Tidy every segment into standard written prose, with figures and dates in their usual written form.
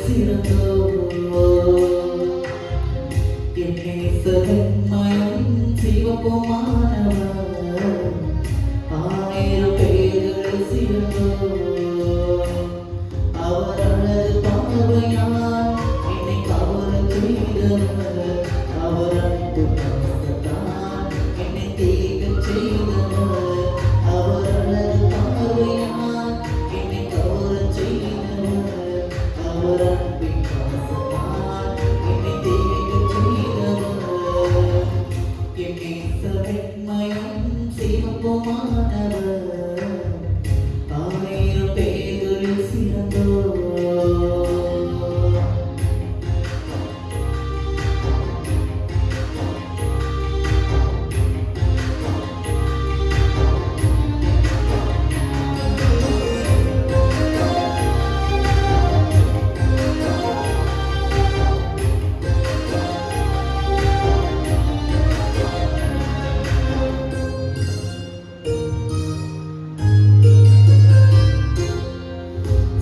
சிறந்தோர் என் நேசரின் மயம் சிவப்புமானவர் ஆயிரம் பேர்களில் சிறந்தோர் அவர் அழகு பார்வையால் என்னை கவரச் செய்தவர் அவர் அன்பு பாசத்தால் என்னை தேகச் செய்தவர் அவர் அழகு பார்வையால் என்னை கவரச் செய்தவர் அவர் அன்பின் பாசத்தால் என்னை தேகச் செய்தவர் என் நேசரின் மயம் சிவப்புமானவர் ஆயிரம் பேர்களில் சிறந்தோர்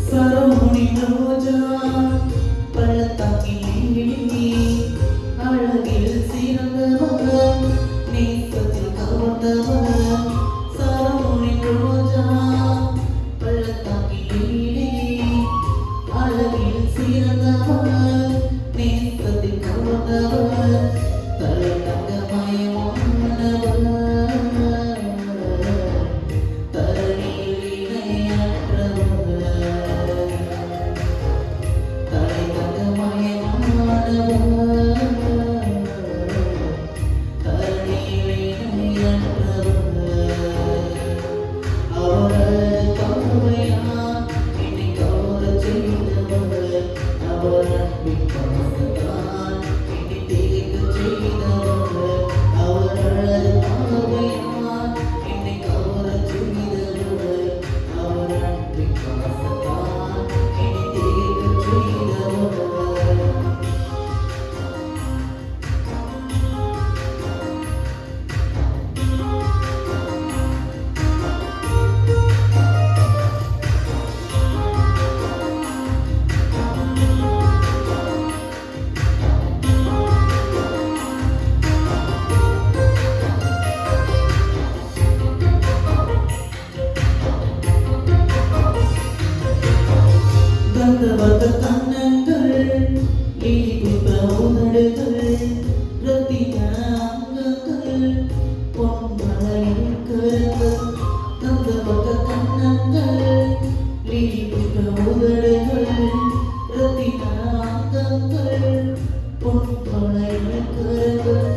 சரமுனின் ரோஜா பள்ளத்தாக்கில் நீங்கி அழகில் சிறந்தவர் நேசத்தில் கவர்ந்தவர் சரமுனின் ரோஜா பள்ளத்தாக்கில் நீங்கி அழகில் சிறந்தவர் நேசத்தில் கவர்ந்தவர் தலை தங்கமயமானவர் தரணியில் இணையற்றவர் கந்தவர்த்த கண்ணங்கள் இனிப்புத்த உதடுகள் ரத்தின அங்கங்கள் பொன்மலையில் கருங்கள் கந்தவர்த்த கண்ணங்கள் இனிப்புத்த உதடுகள் ரத்தின அங்கங்கள் பொன்மலையில் கருங்கள்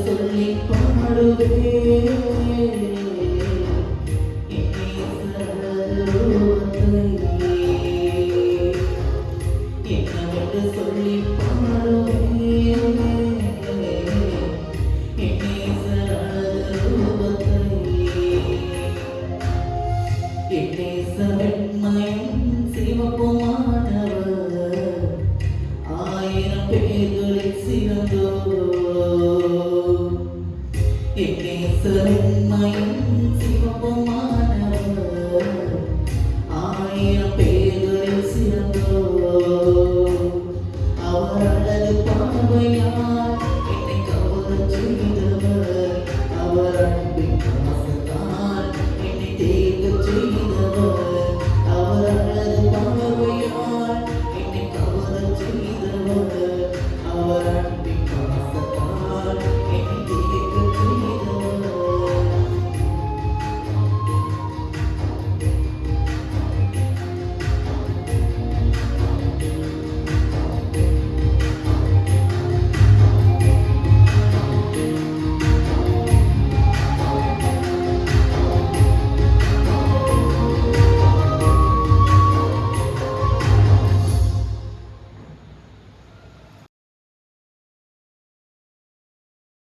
சொல்லி பாடுவே என்னவென்று சொல்லி பாடு